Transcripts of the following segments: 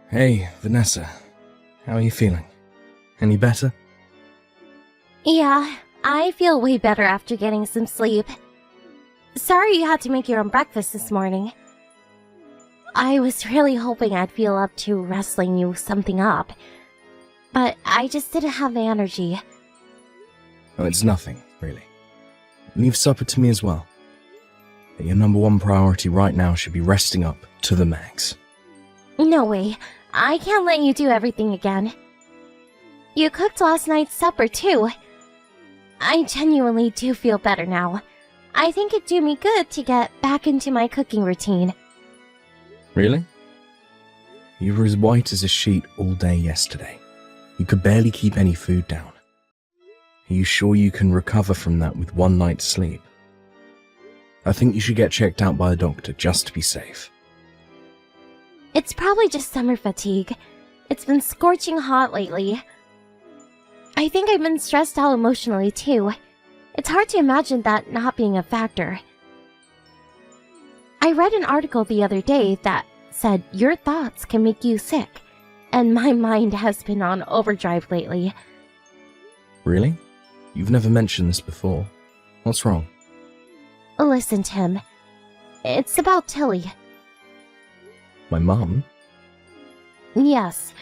Hey, Vanessa. How are you feeling? Any better? Yeah, I feel way better after getting some sleep. Sorry you had to make your own breakfast this morning. I was really hoping I'd feel up to wrestling you something up, but I just didn't have the energy. Oh, it's nothing, really. Leave supper to me as well. But your number one priority right now should be resting up to the max. No way, I can't let you do everything again. You cooked last night's supper too. I genuinely do feel better now. I think it'd do me good to get back into my cooking routine. Really? You were as white as a sheet all day yesterday. You could barely keep any food down. Are you sure you can recover from that with one night's sleep? I think you should get checked out by a doctor just to be safe. It's probably just summer fatigue. It's been scorching hot lately. I think I've been stressed out emotionally too. It's hard to imagine that not being a factor. I read an article the other day that said your thoughts can make you sick, and my mind has been on overdrive lately. Really? You've never mentioned this before. What's wrong? Listen, Tim. It's about Tilly. My mum? Yes.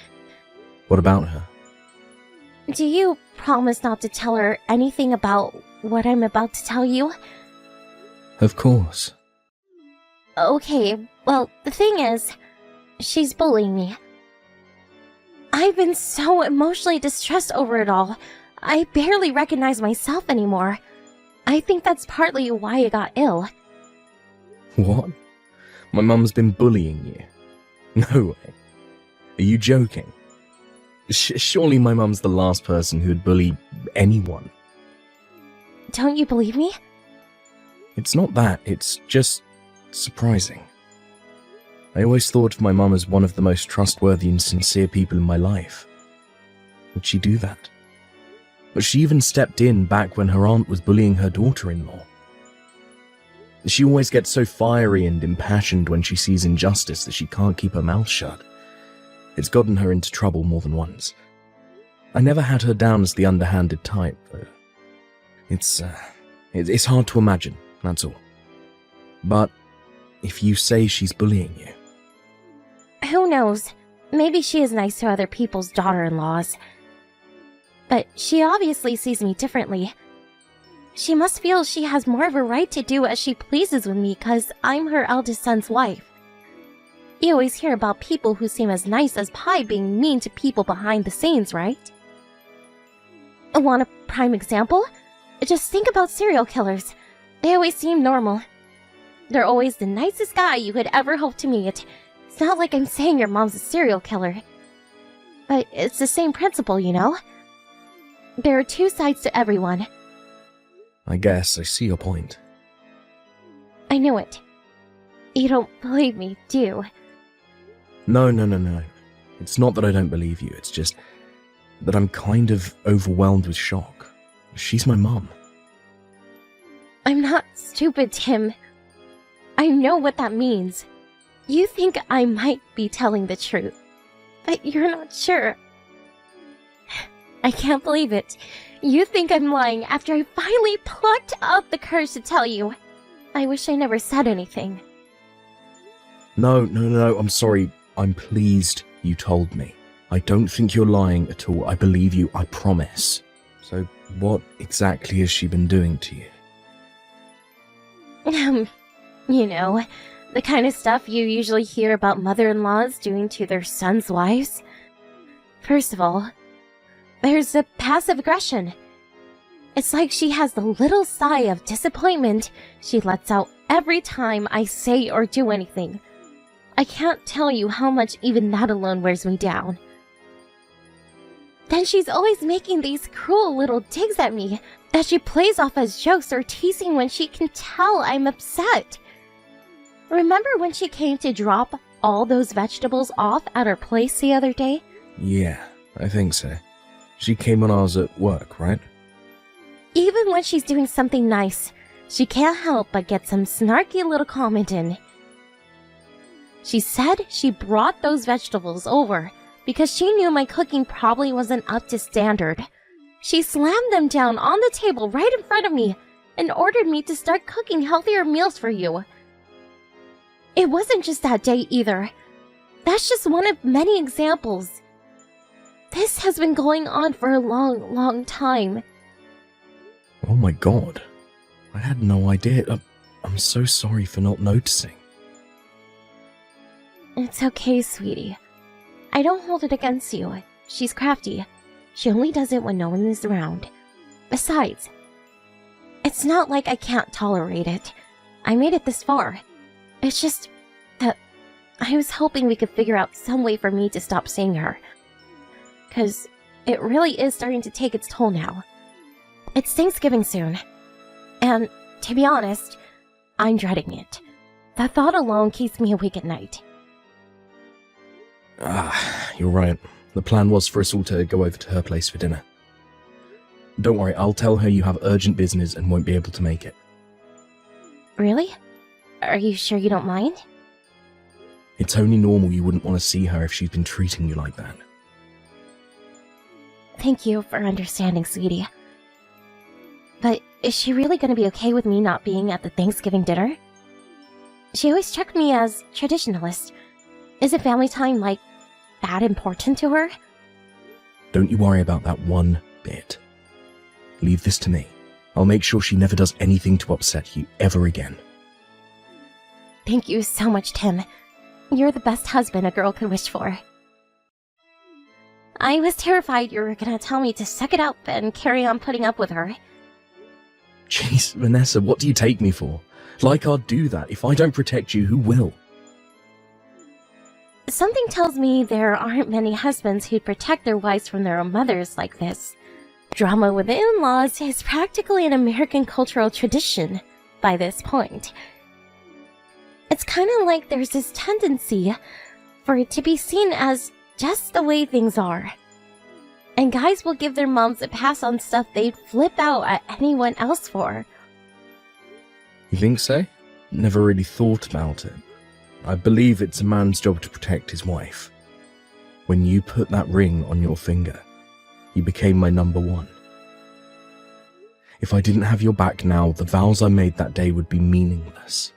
What about her? Do you promise not to tell her anything about what I'm about to tell you? Of course. Okay, well, the thing is, she's bullying me. I've been so emotionally distressed over it all. I barely recognize myself anymore. I think that's partly why I got ill. What? My mum's been bullying you? No way. Are you joking? Surely my mum's the last person who'd bully anyone. Don't you believe me? It's not that, it's just surprising. I always thought of my mum as one of the most trustworthy and sincere people in my life. Would she do that? But she even stepped in back when her aunt was bullying her daughter-in-law. She always gets so fiery and impassioned when she sees injustice that she can't keep her mouth shut. It's gotten her into trouble more than once. I never had her down as the underhanded type, though. It's hard to imagine, that's all. But if you say she's bullying you... Who knows? Maybe she is nice to other people's daughter-in-laws. But she obviously sees me differently. She must feel she has more of a right to do as she pleases with me because I'm her eldest son's wife. You always hear about people who seem as nice as pie being mean to people behind the scenes, right? Want a prime example? Just think about serial killers. They always seem normal. They're always the nicest guy you could ever hope to meet. It's not like I'm saying your mom's a serial killer. But it's the same principle, you know? There are two sides to everyone. I guess I see your point. I knew it. You don't believe me, do you? No. It's not that I don't believe you, it's just that I'm kind of overwhelmed with shock. She's my mum. I'm not stupid, Tim. I know what that means. You think I might be telling the truth, but you're not sure. I can't believe it. You think I'm lying after I finally plucked out the courage to tell you. I wish I never said anything. No, I'm sorry. I'm pleased you told me. I don't think you're lying at all. I believe you, I promise. So, what exactly has she been doing to you? You know, the kind of stuff you usually hear about mother-in-laws doing to their sons' wives. First of all, there's the passive aggression. It's like she has the little sigh of disappointment she lets out every time I say or do anything. I can't tell you how much even that alone wears me down. Then she's always making these cruel little digs at me that she plays off as jokes or teasing when she can tell I'm upset. Remember when she came to drop all those vegetables off at her place the other day? Yeah, I think so. She came when I was at work, right? Even when she's doing something nice, she can't help but get some snarky little comment in. She said she brought those vegetables over because she knew my cooking probably wasn't up to standard. She slammed them down on the table right in front of me and ordered me to start cooking healthier meals for you. It wasn't just that day either. That's just one of many examples. This has been going on for a long, long time. Oh my god. I had no idea. I'm so sorry for not noticing. It's okay, sweetie. I don't hold it against you. She's crafty. She only does it when no one is around. Besides, it's not like I can't tolerate it. I made it this far. It's just that I was hoping we could figure out some way for me to stop seeing her. 'Cause it really is starting to take its toll now. It's Thanksgiving soon. And, to be honest, I'm dreading it. The thought alone keeps me awake at night. You're right. The plan was for us all to go over to her place for dinner. Don't worry, I'll tell her you have urgent business and won't be able to make it. Really? Are you sure you don't mind? It's only normal you wouldn't want to see her if she's been treating you like that. Thank you for understanding, sweetie. But is she really going to be okay with me not being at the Thanksgiving dinner? She always checked me as traditionalist. Isn't family time, like, that important to her? Don't you worry about that one bit. Leave this to me. I'll make sure she never does anything to upset you ever again. Thank you so much, Tim. You're the best husband a girl could wish for. I was terrified you were gonna tell me to suck it up and carry on putting up with her. Jeez, Vanessa, what do you take me for? Like I'd do that. If I don't protect you, who will? Something tells me there aren't many husbands who'd protect their wives from their own mothers like this. Drama with the in-laws is practically an American cultural tradition by this point. It's kind of like there's this tendency for it to be seen as just the way things are. And guys will give their moms a pass on stuff they'd flip out at anyone else for. You think so? Never really thought about it. I believe it's a man's job to protect his wife. When you put that ring on your finger, you became my number one. If I didn't have your back now, the vows I made that day would be meaningless.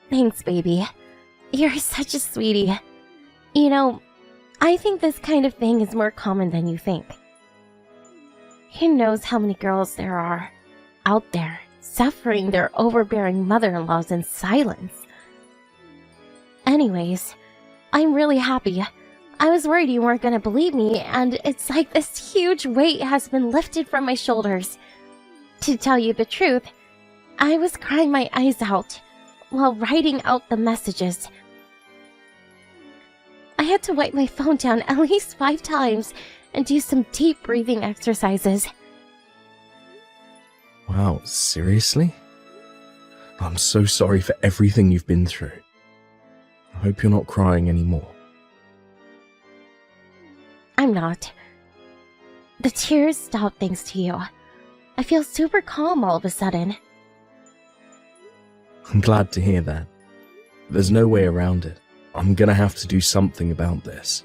Thanks, baby. You're such a sweetie. You know, I think this kind of thing is more common than you think. Who knows how many girls there are out there suffering their overbearing mother-in-laws in silence. Anyways, I'm really happy. I was worried you weren't going to believe me, and it's like this huge weight has been lifted from my shoulders. To tell you the truth, I was crying my eyes out while writing out the messages. I had to wipe my phone down at least 5 times and do some deep breathing exercises. Wow, seriously? I'm so sorry for everything you've been through. I hope you're not crying anymore. I'm not. The tears stopped thanks to you. I feel super calm all of a sudden. I'm glad to hear that. There's no way around it. I'm gonna have to do something about this.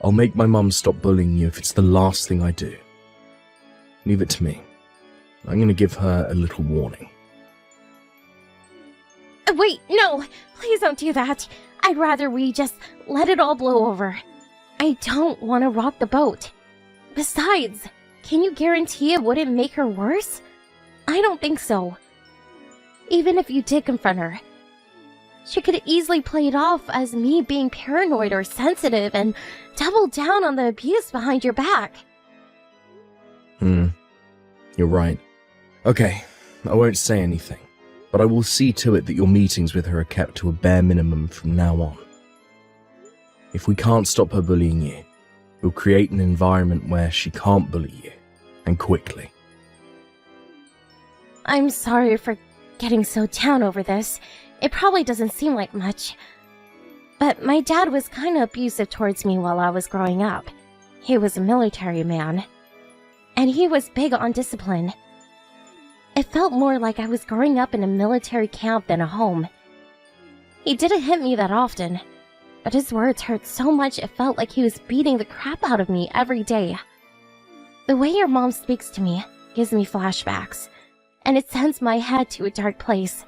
I'll make my mum stop bullying you if it's the last thing I do. Leave it to me. I'm gonna give her a little warning. Wait, no! Please don't do that! I'd rather we just let it all blow over. I don't want to rock the boat. Besides, can you guarantee it wouldn't make her worse? I don't think so. Even if you did confront her, she could easily play it off as me being paranoid or sensitive and double down on the abuse behind your back. You're right. Okay, I won't say anything, but I will see to it that your meetings with her are kept to a bare minimum from now on. If we can't stop her bullying you, we'll create an environment where she can't bully you, and quickly. I'm sorry for getting so down over this. It probably doesn't seem like much. But my dad was kind of abusive towards me while I was growing up. He was a military man, and he was big on discipline. It felt more like I was growing up in a military camp than a home. He didn't hit me that often, but his words hurt so much it felt like he was beating the crap out of me every day. The way your mom speaks to me gives me flashbacks, and it sends my head to a dark place.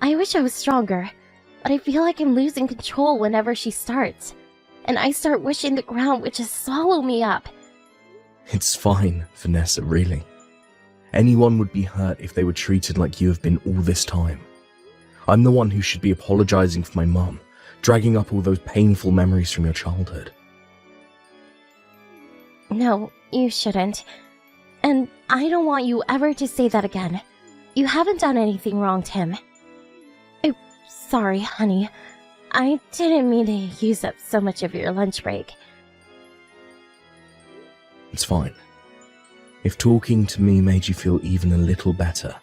I wish I was stronger, but I feel like I'm losing control whenever she starts, and I start wishing the ground would just swallow me up. It's fine, Vanessa, really. Anyone would be hurt if they were treated like you have been all this time. I'm the one who should be apologizing for my mum, dragging up all those painful memories from your childhood. No, you shouldn't. And I don't want you ever to say that again. You haven't done anything wrong, Tim. Sorry, honey. I didn't mean to use up so much of your lunch break. It's fine. If talking to me made you feel even a little better,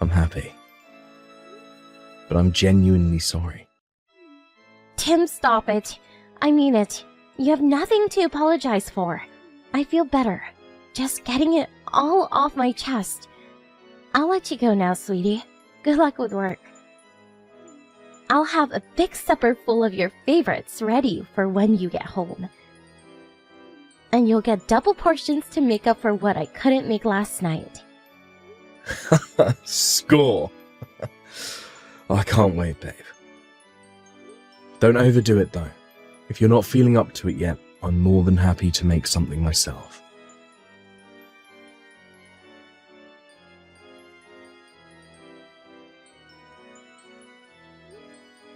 I'm happy. But I'm genuinely sorry. Tim, stop it. I mean it. You have nothing to apologize for. I feel better. Just getting it all off my chest. I'll let you go now, sweetie. Good luck with work. I'll have a big supper full of your favorites ready for when you get home. And you'll get double portions to make up for what I couldn't make last night. Score! I can't wait, babe. Don't overdo it, though. If you're not feeling up to it yet, I'm more than happy to make something myself.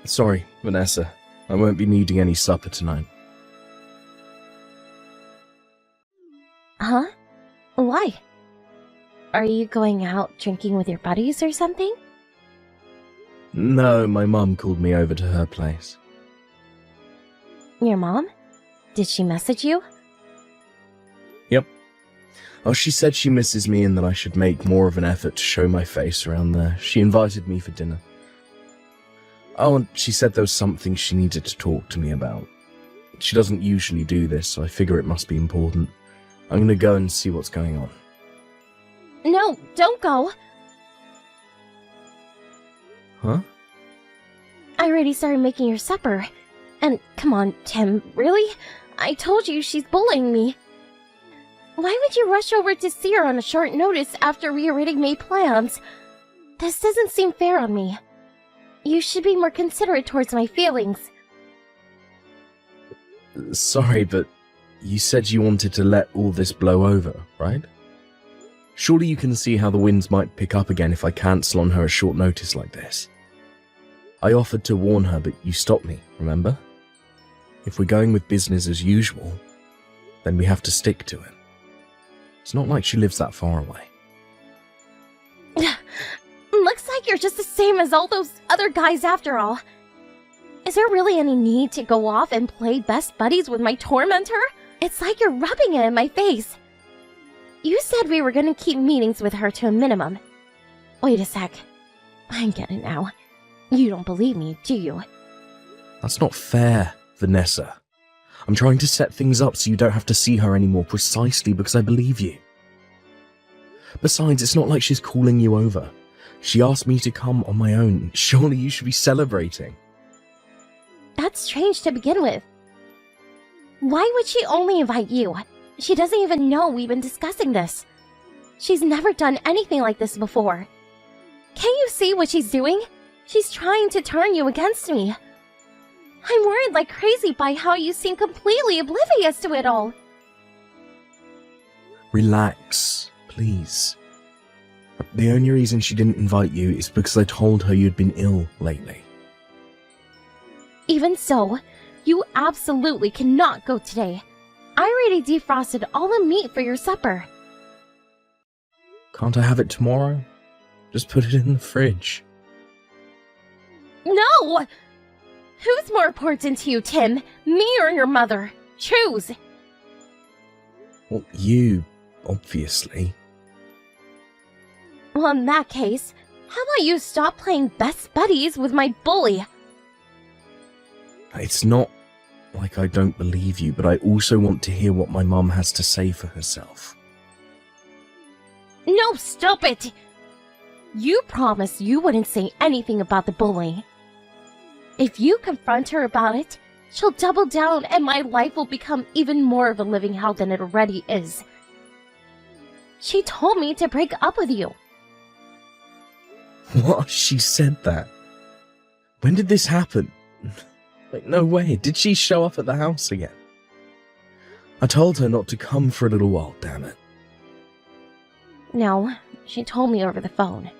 Sorry, Vanessa. I won't be needing any supper tonight. Huh? Why? Are you going out drinking with your buddies or something? No, my mum called me over to her place. Your mom? Did she message you? Yep. Oh, she said she misses me and that I should make more of an effort to show my face around there. She invited me for dinner. Oh, and she said there was something she needed to talk to me about. She doesn't usually do this, so I figure it must be important. I'm gonna go and see what's going on. No, don't go! Huh? I already started making your supper. And come on, Tim, really? I told you she's bullying me. Why would you rush over to see her on a short notice after we already made plans? This doesn't seem fair on me. You should be more considerate towards my feelings. Sorry, but you said you wanted to let all this blow over, right? Surely you can see how the winds might pick up again if I cancel on her at short notice like this. I offered to warn her, but you stopped me, remember? If we're going with business as usual, then we have to stick to it. It's not like she lives that far away. Looks like you're just the same as all those other guys after all. Is there really any need to go off and play best buddies with my tormentor? It's like you're rubbing it in my face. You said we were gonna keep meetings with her to a minimum. Wait a sec. I get it now. You don't believe me, do you? That's not fair, Vanessa. I'm trying to set things up so you don't have to see her anymore precisely because I believe you. Besides, it's not like she's calling you over. She asked me to come on my own. Surely you should be celebrating. That's strange to begin with. Why would she only invite you? She doesn't even know we've been discussing this. She's never done anything like this before. Can't you see what she's doing? She's trying to turn you against me. I'm worried like crazy by how you seem completely oblivious to it all. Relax, please. The only reason she didn't invite you is because I told her you'd been ill lately. Even so, you absolutely cannot go today. I already defrosted all the meat for your supper. Can't I have it tomorrow? Just put it in the fridge. No! Who's more important to you, Tim? Me or your mother? Choose! Well, you, obviously. Well, in that case, how about you stop playing best buddies with my bully? It's not like I don't believe you, but I also want to hear what my mum has to say for herself. No, stop it! You promised you wouldn't say anything about the bullying. If you confront her about it, she'll double down and my life will become even more of a living hell than it already is. She told me to break up with you. What? She said that? When did this happen? Like, no way. Did she show up at the house again? I told her not to come for a little while, damn it. No, she told me over the phone.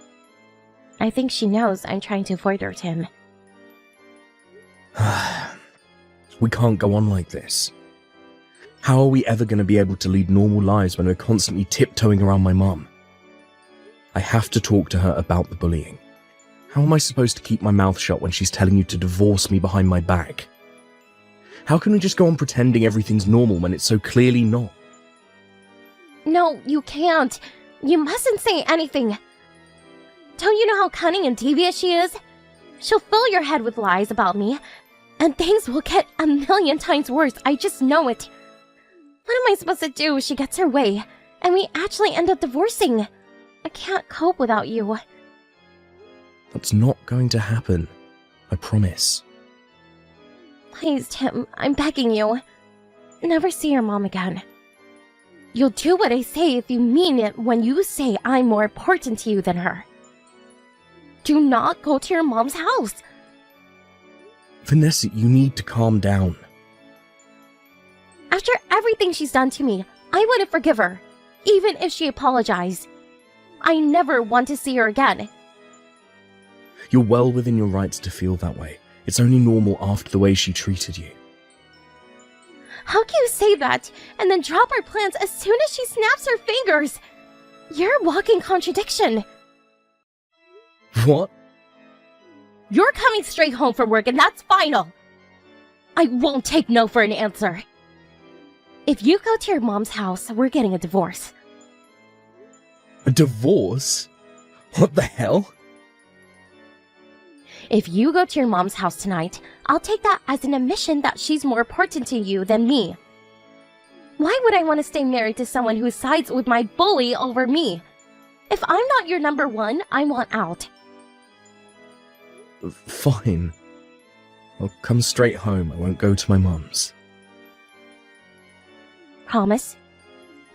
I think she knows I'm trying to avoid her, Tim. We can't go on like this. How are we ever going to be able to lead normal lives when we're constantly tiptoeing around my mum? I have to talk to her about the bullying. How am I supposed to keep my mouth shut when she's telling you to divorce me behind my back? How can we just go on pretending everything's normal when it's so clearly not? No, you can't. You mustn't say anything. Don't you know how cunning and devious she is? She'll fill your head with lies about me, and things will get a million times worse. I just know it. What am I supposed to do if she gets her way, and we actually end up divorcing? I can't cope without you. That's not going to happen. I promise. Please, Tim, I'm begging you. Never see your mom again. You'll do what I say if you mean it when you say I'm more important to you than her. Do not go to your mom's house. Vanessa, you need to calm down. After everything she's done to me, I wouldn't forgive her, even if she apologized. I never want to see her again. You're well within your rights to feel that way. It's only normal after the way she treated you. How can you say that and then drop our plans as soon as she snaps her fingers? You're a walking contradiction. What? You're coming straight home from work and that's final. I won't take no for an answer. If you go to your mom's house, we're getting a divorce. A divorce? What the hell? If you go to your mom's house tonight, I'll take that as an admission that she's more important to you than me. Why would I want to stay married to someone who sides with my bully over me? If I'm not your number one, I want out. Fine. I'll come straight home. I won't go to my mum's. Promise?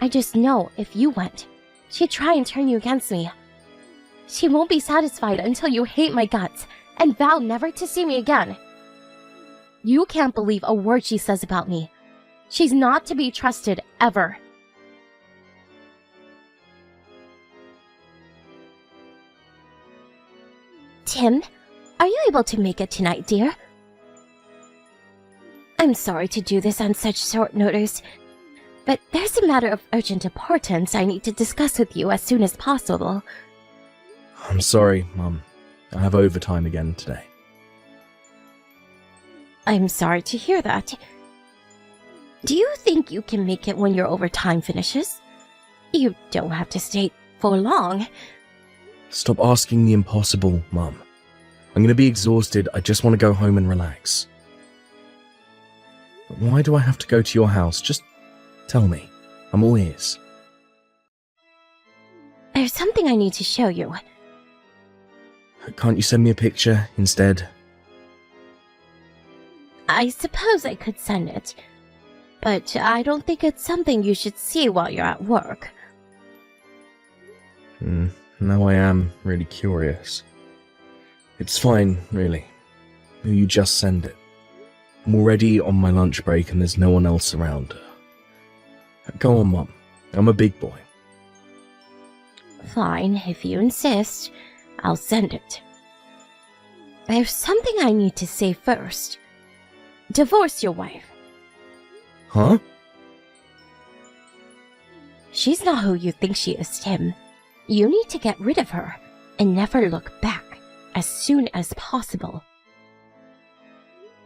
I just know if you went, she'd try and turn you against me. She won't be satisfied until you hate my guts and vow never to see me again. You can't believe a word she says about me. She's not to be trusted ever. Tim, are you able to make it tonight, dear? I'm sorry to do this on such short notice, but there's a matter of urgent importance I need to discuss with you as soon as possible. I'm sorry, Mum. I have overtime again today. I'm sorry to hear that. Do you think you can make it when your overtime finishes? You don't have to stay for long. Stop asking the impossible, Mum. I'm gonna be exhausted. I just want to go home and relax. But why do I have to go to your house? Just tell me. I'm all ears. There's something I need to show you. Can't you send me a picture instead? I suppose I could send it, but I don't think it's something you should see while you're at work. Now I am really curious. It's fine, really. You just send it. I'm already on my lunch break and there's no one else around. Go on, Mum. I'm a big boy. Fine, if you insist, I'll send it. There's something I need to say first. Divorce your wife. Huh? She's not who you think she is, Tim. You need to get rid of her and never look back as soon as possible.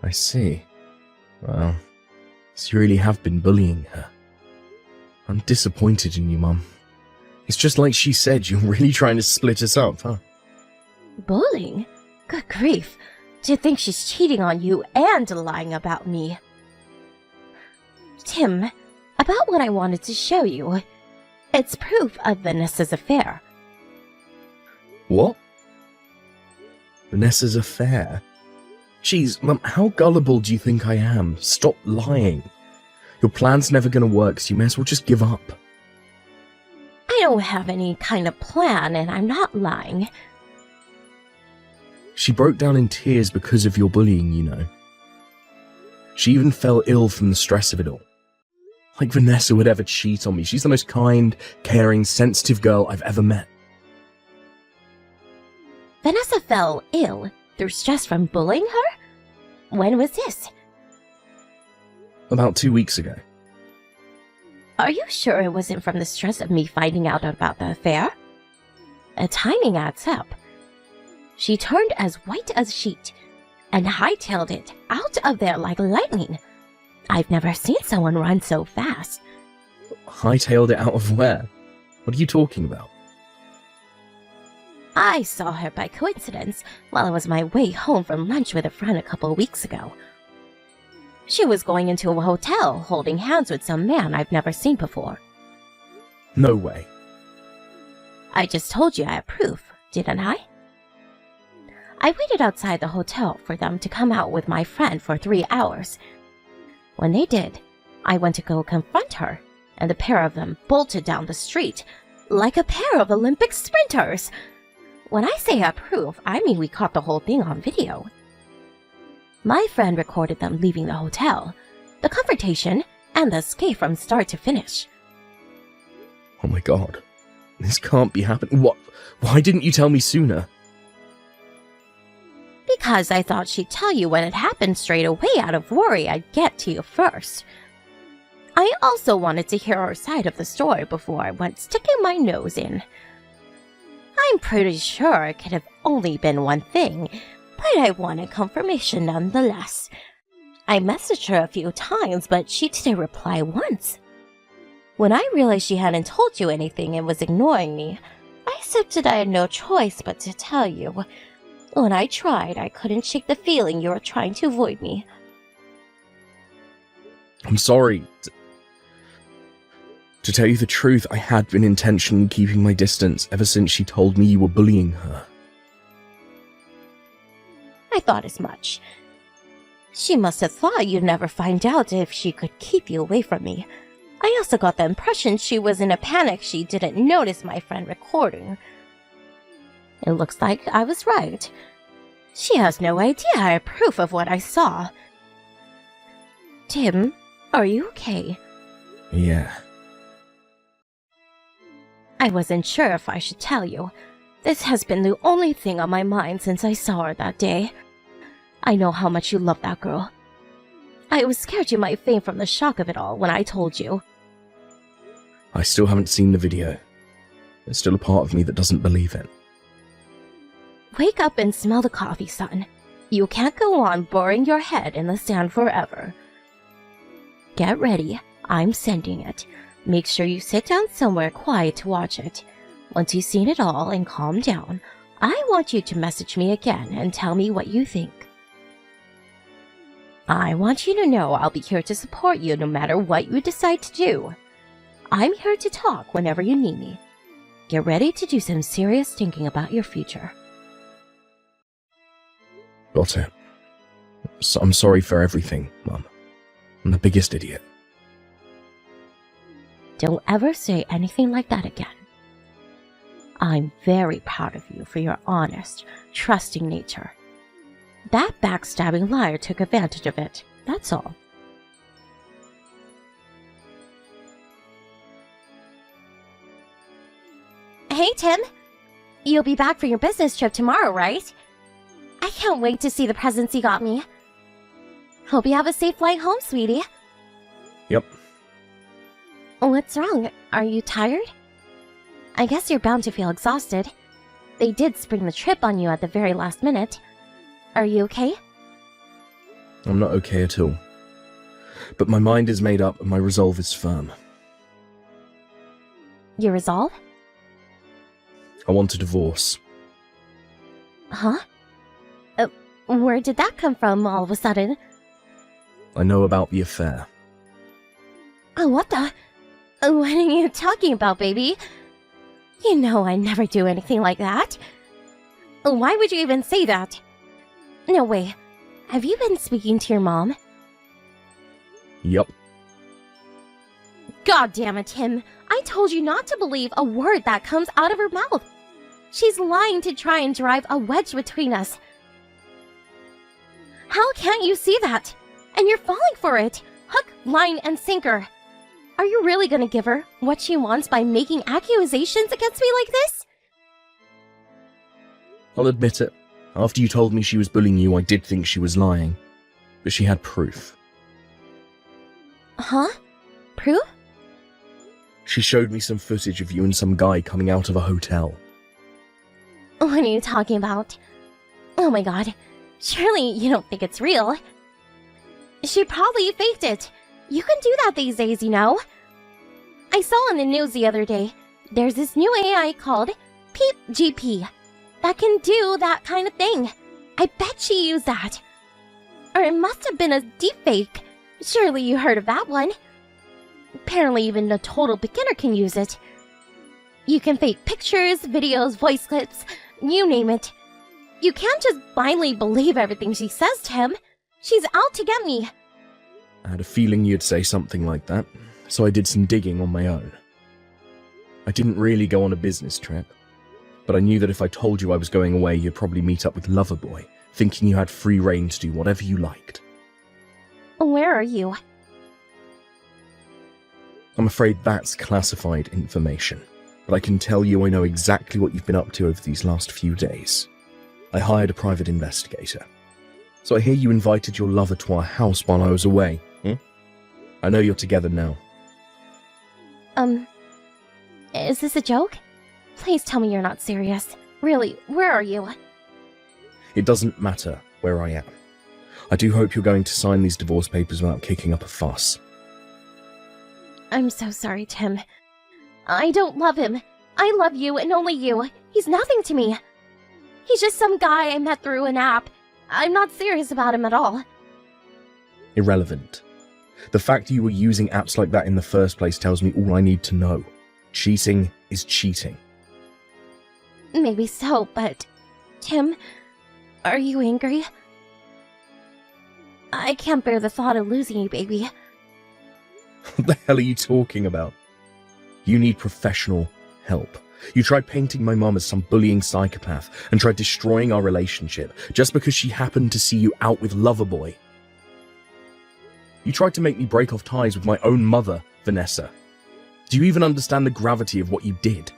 I see. Well, so you really have been bullying her. I'm disappointed in you, Mum. It's just like she said, you're really trying to split us up, huh? Bullying? Good grief. To think she's cheating on you and lying about me. Tim, about what I wanted to show you. It's proof of Vanessa's affair. What? Vanessa's affair? Jeez, Mum, how gullible do you think I am? Stop lying. Your plan's never gonna work, so you may as well just give up. I don't have any kind of plan, and I'm not lying. She broke down in tears because of your bullying, you know. She even fell ill from the stress of it all. Like Vanessa would ever cheat on me. She's the most kind, caring, sensitive girl I've ever met. Vanessa fell ill through stress from bullying her? When was this? About 2 weeks ago. Are you sure it wasn't from the stress of me finding out about the affair? The timing adds up. She turned as white as a sheet and hightailed it out of there like lightning. I've never seen someone run so fast. Hightailed it out of where? What are you talking about? I saw her by coincidence while I was on my way home from lunch with a friend a couple of weeks ago. She was going into a hotel holding hands with some man I've never seen before. No way. I just told you I have proof, didn't I? I waited outside the hotel for them to come out with my friend for 3 hours. When they did, I went to go confront her, and the pair of them bolted down the street like a pair of Olympic sprinters. When I say I prove, I mean we caught the whole thing on video. My friend recorded them leaving the hotel, the confrontation, and the escape from start to finish. Oh my god. This can't be happening. What? Why didn't you tell me sooner? Because I thought she'd tell you when it happened straight away out of worry I'd get to you first. I also wanted to hear her side of the story before I went sticking my nose in. I'm pretty sure it could have only been one thing, but I wanted confirmation nonetheless. I messaged her a few times, but she didn't reply once. When I realized she hadn't told you anything and was ignoring me, I accepted I had no choice but to tell you. When I tried, I couldn't shake the feeling you were trying to avoid me. I'm sorry. To tell you the truth, I had been intentionally keeping my distance ever since she told me you were bullying her. I thought as much. She must have thought you'd never find out if she could keep you away from me. I also got the impression she was in a panic she didn't notice my friend recording. It looks like I was right. She has no idea I have proof of what I saw. Tim, are you okay? Yeah. I wasn't sure if I should tell you. This has been the only thing on my mind since I saw her that day. I know how much you love that girl. I was scared you might faint from the shock of it all when I told you. I still haven't seen the video. There's still a part of me that doesn't believe it. Wake up and smell the coffee, son. You can't go on burying your head in the sand forever. Get ready. I'm sending it. Make sure you sit down somewhere quiet to watch it. Once you've seen it all and calmed down, I want you to message me again and tell me what you think. I want you to know I'll be here to support you no matter what you decide to do. I'm here to talk whenever you need me. Get ready to do some serious thinking about your future. Got it. So I'm sorry for everything, Mum. I'm the biggest idiot. Don't ever say anything like that again. I'm very proud of you for your honest, trusting nature. That backstabbing liar took advantage of it, that's all. Hey, Tim. You'll be back for your business trip tomorrow, right? I can't wait to see the presents you got me. Hope you have a safe flight home, sweetie. Yep. What's wrong? Are you tired? I guess you're bound to feel exhausted. They did spring the trip on you at the very last minute. Are you okay? I'm not okay at all. But my mind is made up and my resolve is firm. Your resolve? I want a divorce. Huh? Where did that come from all of a sudden? I know about the affair. Oh, what the? What are you talking about, baby? You know I never do anything like that. Why would you even say that? No way. Have you been speaking to your mom? Yup. God damn it, Tim. I told you not to believe a word that comes out of her mouth. She's lying to try and drive a wedge between us. How can't you see that? And you're falling for it. Hook, line, and sinker. Are you really gonna give her what she wants by making accusations against me like this? I'll admit it. After you told me she was bullying you, I did think she was lying. But she had proof. Huh? Proof? She showed me some footage of you and some guy coming out of a hotel. What are you talking about? Oh my god. Surely you don't think it's real. She probably faked it. You can do that these days, you know. I saw on the news the other day, there's this new AI called Peep GP that can do that kind of thing. I bet she used that. Or it must have been a deepfake. Surely you heard of that one. Apparently even a total beginner can use it. You can fake pictures, videos, voice clips, you name it. You can't just blindly believe everything she says, Tim. She's out to get me. I had a feeling you'd say something like that, so I did some digging on my own. I didn't really go on a business trip, but I knew that if I told you I was going away, you'd probably meet up with Loverboy, thinking you had free reign to do whatever you liked. Where are you? I'm afraid that's classified information, but I can tell you I know exactly what you've been up to over these last few days. I hired a private investigator. So I hear you invited your lover to our house while I was away. I know you're together now. Is this a joke? Please tell me you're not serious. Really, where are you? It doesn't matter where I am. I do hope you're going to sign these divorce papers without kicking up a fuss. I'm so sorry, Tim. I don't love him. I love you and only you. He's nothing to me. He's just some guy I met through an app. I'm not serious about him at all. Irrelevant. The fact you were using apps like that in the first place tells me all I need to know. Cheating is cheating. Maybe so, but... Tim, are you angry? I can't bear the thought of losing you, baby. What the hell are you talking about? You need professional help. You tried painting my mom as some bullying psychopath and tried destroying our relationship just because she happened to see you out with Loverboy. You tried to make me break off ties with my own mother, Vanessa. Do you even understand the gravity of what you did?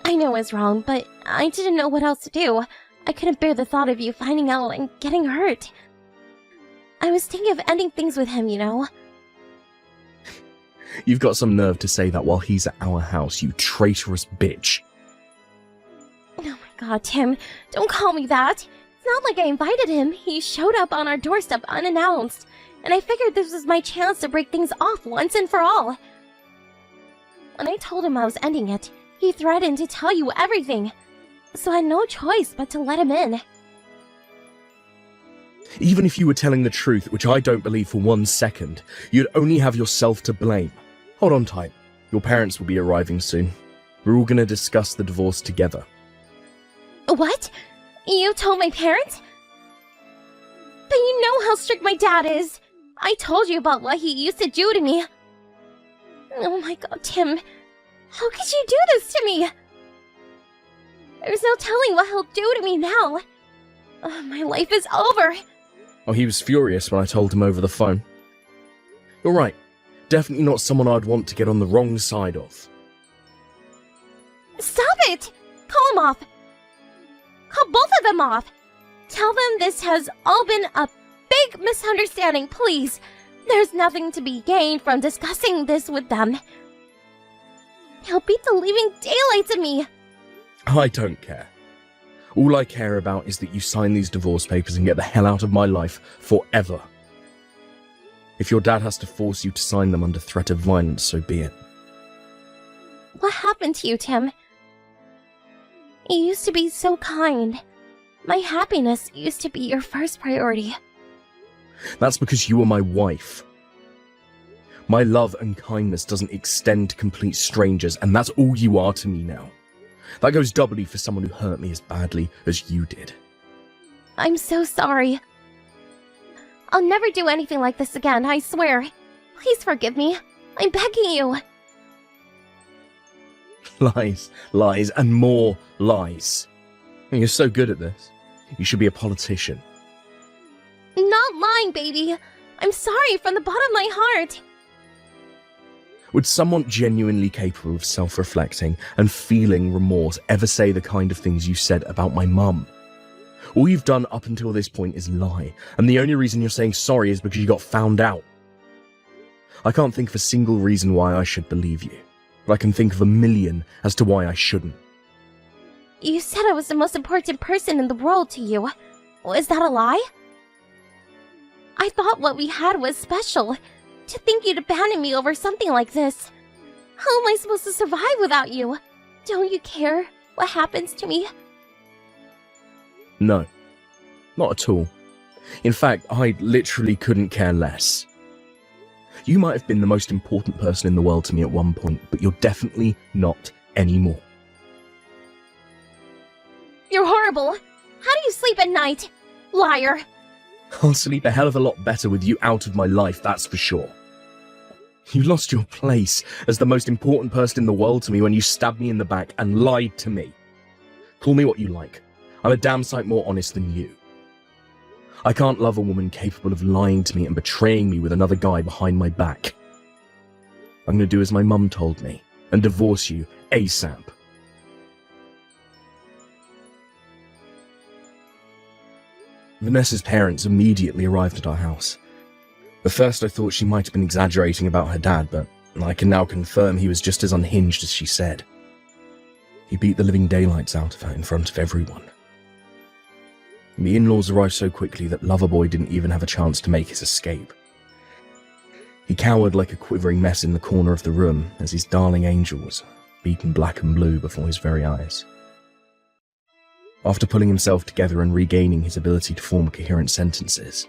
I know I was wrong, but I didn't know what else to do. I couldn't bear the thought of you finding out and getting hurt. I was thinking of ending things with him, you know? You've got some nerve to say that while he's at our house, you traitorous bitch. Oh my god, Tim, don't call me that. It's not like I invited him. He showed up on our doorstep unannounced, and I figured this was my chance to break things off once and for all. When I told him I was ending it, he threatened to tell you everything, so I had no choice but to let him in. Even if you were telling the truth, which I don't believe for 1 second, you'd only have yourself to blame. Hold on tight. Your parents will be arriving soon. We're all going to discuss the divorce together. What? You told my parents? But you know how strict my dad is. I told you about what he used to do to me. Oh my god, Tim. How could you do this to me? There's no telling what he'll do to me now. My life is over. Oh, he was furious when I told him over the phone. You're right. Definitely not someone I'd want to get on the wrong side of. Stop it! Call him off. Call both of them off. Tell them this has all been a big misunderstanding, please. There's nothing to be gained from discussing this with them. He'll beat the living daylights of me. I don't care. All I care about is that you sign these divorce papers and get the hell out of my life forever. If your dad has to force you to sign them under threat of violence, so be it. What happened to you, Tim? You used to be so kind. My happiness used to be your first priority. That's because you are my wife. My love and kindness doesn't extend to complete strangers, and that's all you are to me now. That goes doubly for someone who hurt me as badly as you did. I'm so sorry. I'll never do anything like this again, I swear. Please forgive me. I'm begging you. Lies, lies, and more lies. You're so good at this. You should be a politician. Not lying, baby. I'm sorry from the bottom of my heart. Would someone genuinely capable of self-reflecting and feeling remorse ever say the kind of things you said about my mum? All you've done up until this point is lie, and the only reason you're saying sorry is because you got found out. I can't think of a single reason why I should believe you, but I can think of a million as to why I shouldn't. You said I was the most important person in the world to you. Is that a lie? I thought what we had was special. To think you'd abandon me over something like this. How am I supposed to survive without you? Don't you care what happens to me? No, not at all. In fact, I literally couldn't care less. You might have been the most important person in the world to me at one point, but you're definitely not anymore. You're horrible. How do you sleep at night? Liar. I'll sleep a hell of a lot better with you out of my life, that's for sure. You lost your place as the most important person in the world to me when you stabbed me in the back and lied to me. Call me what you like. I'm a damn sight more honest than you. I can't love a woman capable of lying to me and betraying me with another guy behind my back. I'm gonna do as my mum told me and divorce you ASAP. Vanessa's parents immediately arrived at our house. At first I thought she might have been exaggerating about her dad, but I can now confirm he was just as unhinged as she said. He beat the living daylights out of her in front of everyone. The in-laws arrived so quickly that Loverboy didn't even have a chance to make his escape. He cowered like a quivering mess in the corner of the room as his darling angel was beaten black and blue before his very eyes. After pulling himself together and regaining his ability to form coherent sentences,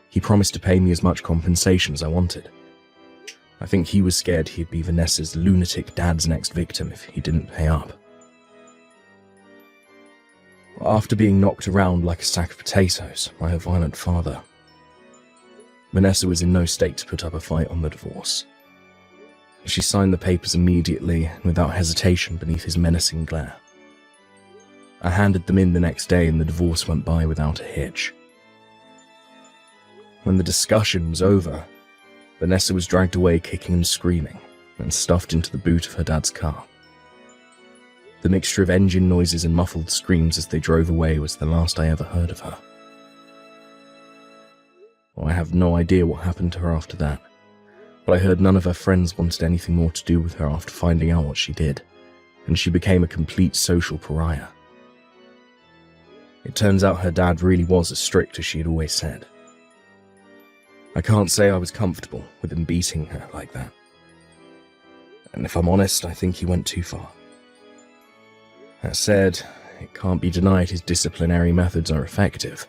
he promised to pay me as much compensation as I wanted. I think he was scared he'd be Vanessa's lunatic dad's next victim if he didn't pay up. After being knocked around like a sack of potatoes by her violent father, Vanessa was in no state to put up a fight on the divorce. She signed the papers immediately and without hesitation beneath his menacing glare. I handed them in the next day and the divorce went by without a hitch. When the discussion was over, Vanessa was dragged away kicking and screaming and stuffed into the boot of her dad's car. The mixture of engine noises and muffled screams as they drove away was the last I ever heard of her. I have no idea what happened to her after that, but I heard none of her friends wanted anything more to do with her after finding out what she did, and she became a complete social pariah. It turns out her dad really was as strict as she had always said. I can't say I was comfortable with him beating her like that. And if I'm honest, I think he went too far. That said, it can't be denied his disciplinary methods are effective,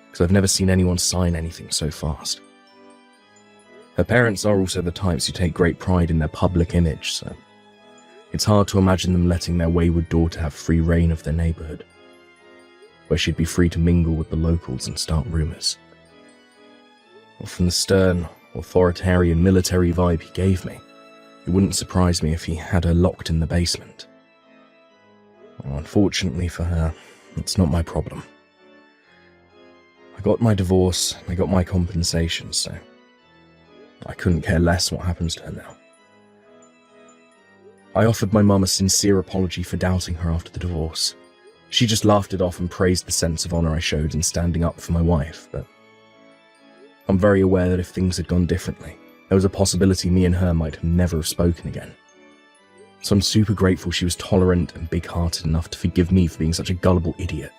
because I've never seen anyone sign anything so fast. Her parents are also the types who take great pride in their public image, so it's hard to imagine them letting their wayward daughter have free reign of their neighborhood, where she'd be free to mingle with the locals and start rumors. From the stern, authoritarian military vibe he gave me, it wouldn't surprise me if he had her locked in the basement. Well, unfortunately for her, it's not my problem. I got my divorce, I got my compensation, so I couldn't care less what happens to her now. I offered my mum a sincere apology for doubting her after the divorce. She just laughed it off and praised the sense of honor I showed in standing up for my wife, but I'm very aware that if things had gone differently, there was a possibility me and her might never have spoken again. So I'm super grateful she was tolerant and big-hearted enough to forgive me for being such a gullible idiot.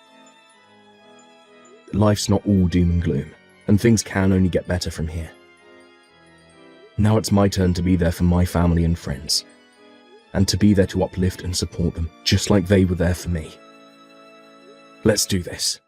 Life's not all doom and gloom, and things can only get better from here. Now it's my turn to be there for my family and friends, and to be there to uplift and support them, just like they were there for me. Let's do this.